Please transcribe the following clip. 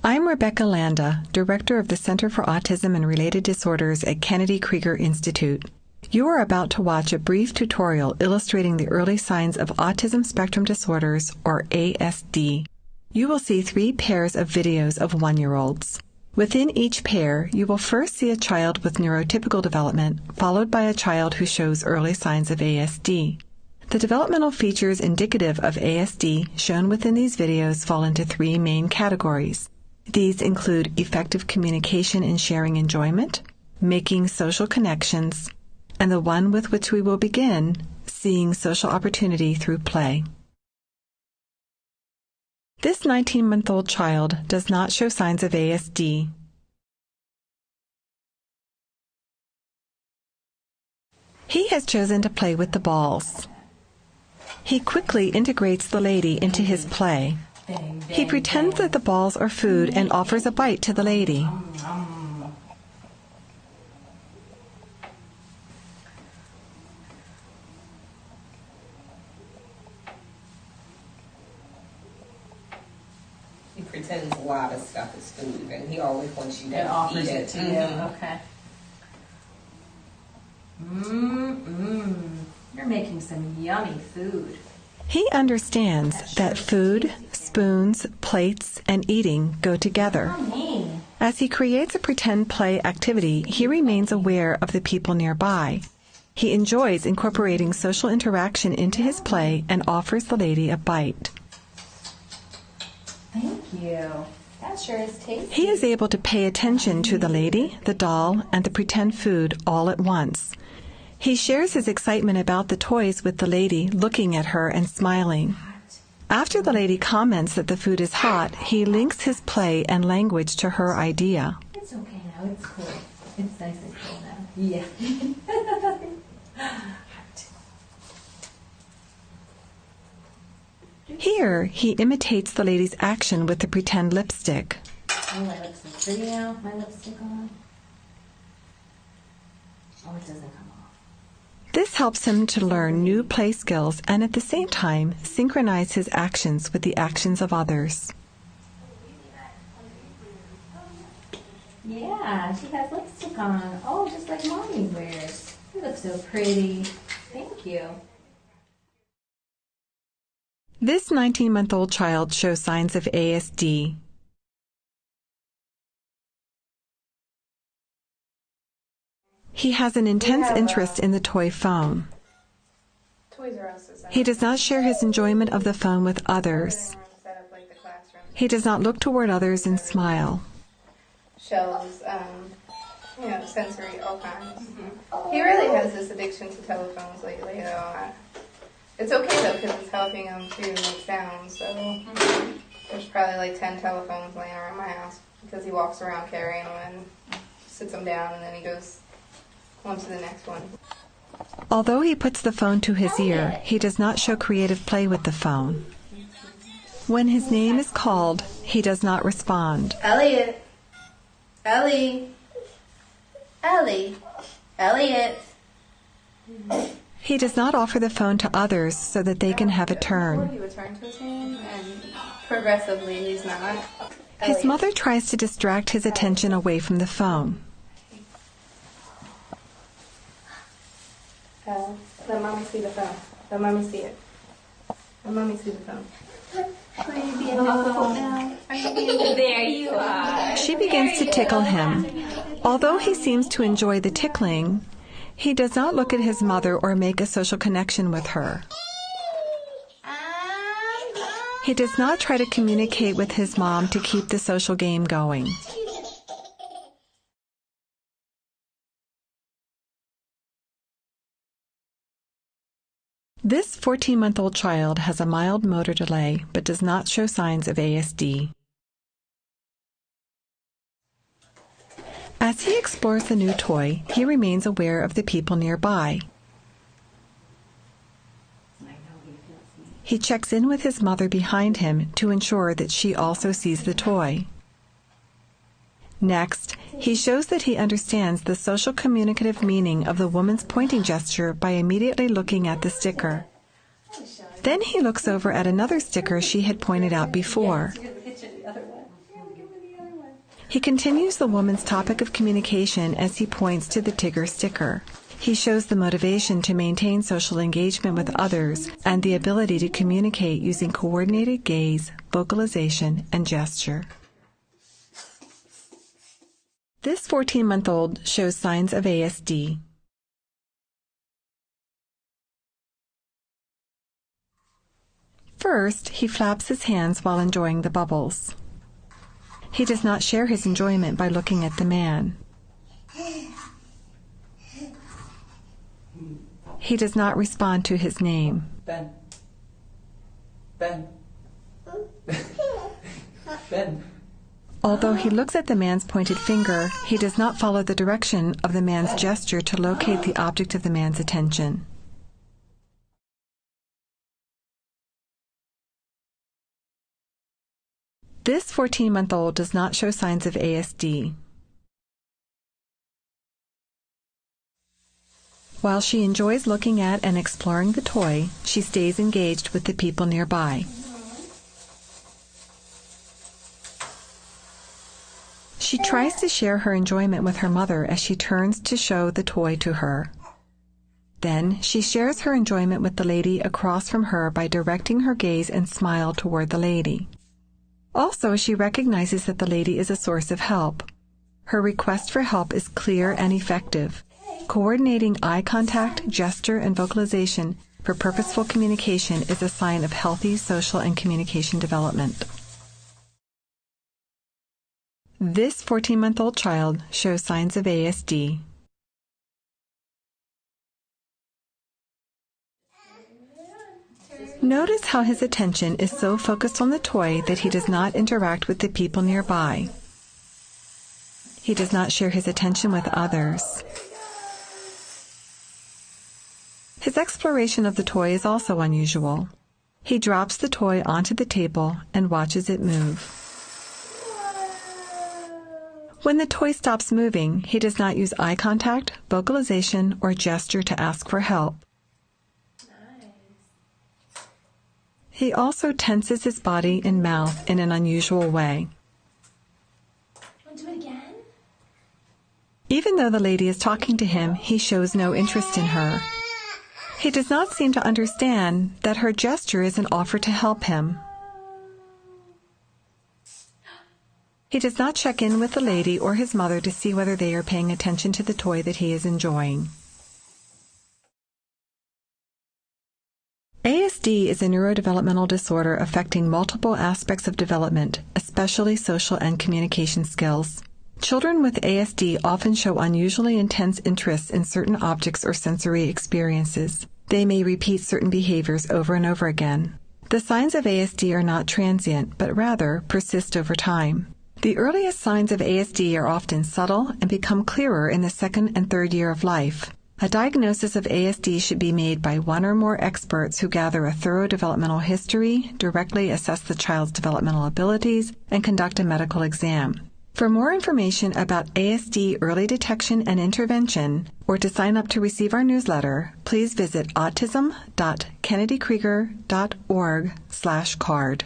I'm Rebecca Landa, Director of the Center for Autism and Related Disorders at Kennedy Krigera Institute. You are about to watch a brief tutorial illustrating the early signs of autism spectrum disorders, or ASD. You will see 3 pairs of videos of 1-year-olds. Within each pair, you will first see a child with neurotypical development, followed by a child who shows early signs of ASD. The developmental features indicative of ASD shown within these videos fall into 3 main categories. These include effective communication and sharing enjoyment, making social connections, and the one with which we will begin, seeing social opportunity through play. This 19-month-old child does not show signs of ASD. He has chosen to play with the balls. He quickly integrates the lady into his play. He pretends that the balls are food and offers a bite to the lady. He pretends a lot of stuff is food, and he always wants you to offers eat it to you. Okay. You're making some yummy food. He understands that food, spoons, plates, and eating go together. As he creates a pretend play activity, he remains aware of the people nearby. He enjoys incorporating social interaction into his play and offers the lady a bite. Thank you. That sure is tasty. He is able to pay attention to the lady, the doll, and the pretend food all at once. He shares his excitement about the toys with the lady, looking at her and smiling. After the lady comments that the food is hot, he links his play and language to her idea. It's okay now. It's cool. It's nice and cool now. Yeah. Here, he imitates the lady's action with the pretend lipstick. Oh, my lips are pretty now. My lipstick on. Oh, it doesn't come off. This helps him to learn new play skills and at the same time synchronize his actions with the actions of others. Yeah, she has lipstick on. Oh, just like Mommy wears. You look so pretty. Thank you. This 19-month-old child shows signs of ASD. He has an intense interest in the toy phone. He does not share his enjoyment of the phone with others. He does not look toward others and smile. Shelves, sensory, all kinds. He really has this addiction to telephones lately, though. It's okay, though, because it's helping him to make sounds, so there's probably like 10 telephones laying around my house because he walks around carrying them and sits them down, and then he goes on to the next one. Although he puts the phone to his ear, he does not show creative play with the phone. When his name is called, he does not respond. Elliot. Ellie. Ellie. Elliot. He does not offer the phone to others so that they can have a turn. He would turn to his name, and progressively he's not. His mother tries to distract his attention away from the phone. Let Mommy see the phone. Let Mommy see it. Let Mommy see the phone. Are you being difficult now? Are you being difficult? There you are. She begins to tickle him. Although he seems to enjoy the tickling, he does not look at his mother or make a social connection with her. He does not try to communicate with his mom to keep the social game going. This 14-month-old child has a mild motor delay but does not show signs of ASD. As he explores the new toy, he remains aware of the people nearby. He checks in with his mother behind him to ensure that she also sees the toy. Next, he shows that he understands the social communicative meaning of the woman's pointing gesture by immediately looking at the sticker. Then he looks over at another sticker she had pointed out before. He continues the woman's topic of communication as he points to the Tigger sticker. He shows the motivation to maintain social engagement with others and the ability to communicate using coordinated gaze, vocalization, and gesture. This 14-month-old shows signs of ASD. First, he flaps his hands while enjoying the bubbles. He does not share his enjoyment by looking at the man. He does not respond to his name. Ben. Ben. Ben. Although he looks at the man's pointed finger, he does not follow the direction of the man's gesture to locate the object of the man's attention. This 14-month-old does not show signs of ASD. While she enjoys looking at and exploring the toy, she stays engaged with the people nearby. She tries to share her enjoyment with her mother as she turns to show the toy to her. Then she shares her enjoyment with the lady across from her by directing her gaze and smile toward the lady. Also, she recognizes that the lady is a source of help. Her request for help is clear and effective. Coordinating eye contact, gesture, and vocalization for purposeful communication is a sign of healthy social and communication development. This 14-month-old child shows signs of ASD. Notice how his attention is so focused on the toy that he does not interact with the people nearby. He does not share his attention with others. His exploration of the toy is also unusual. He drops the toy onto the table and watches it move. When the toy stops moving, he does not use eye contact, vocalization, or gesture to ask for help. He also tenses his body and mouth in an unusual way. Want to do it again? Even though the lady is talking to him, he shows no interest in her. He does not seem to understand that her gesture is an offer to help him. He does not check in with the lady or his mother to see whether they are paying attention to the toy that he is enjoying. ASD is a neurodevelopmental disorder affecting multiple aspects of development, especially social and communication skills. Children with ASD often show unusually intense interests in certain objects or sensory experiences. They may repeat certain behaviors over and over again. The signs of ASD are not transient, but rather persist over time. The earliest signs of ASD are often subtle and become clearer in the second and third year of life. A diagnosis of ASD should be made by one or more experts who gather a thorough developmental history, directly assess the child's developmental abilities, and conduct a medical exam. For more information about ASD early detection and intervention, or to sign up to receive our newsletter, please visit autism.kennedykrieger.org/card.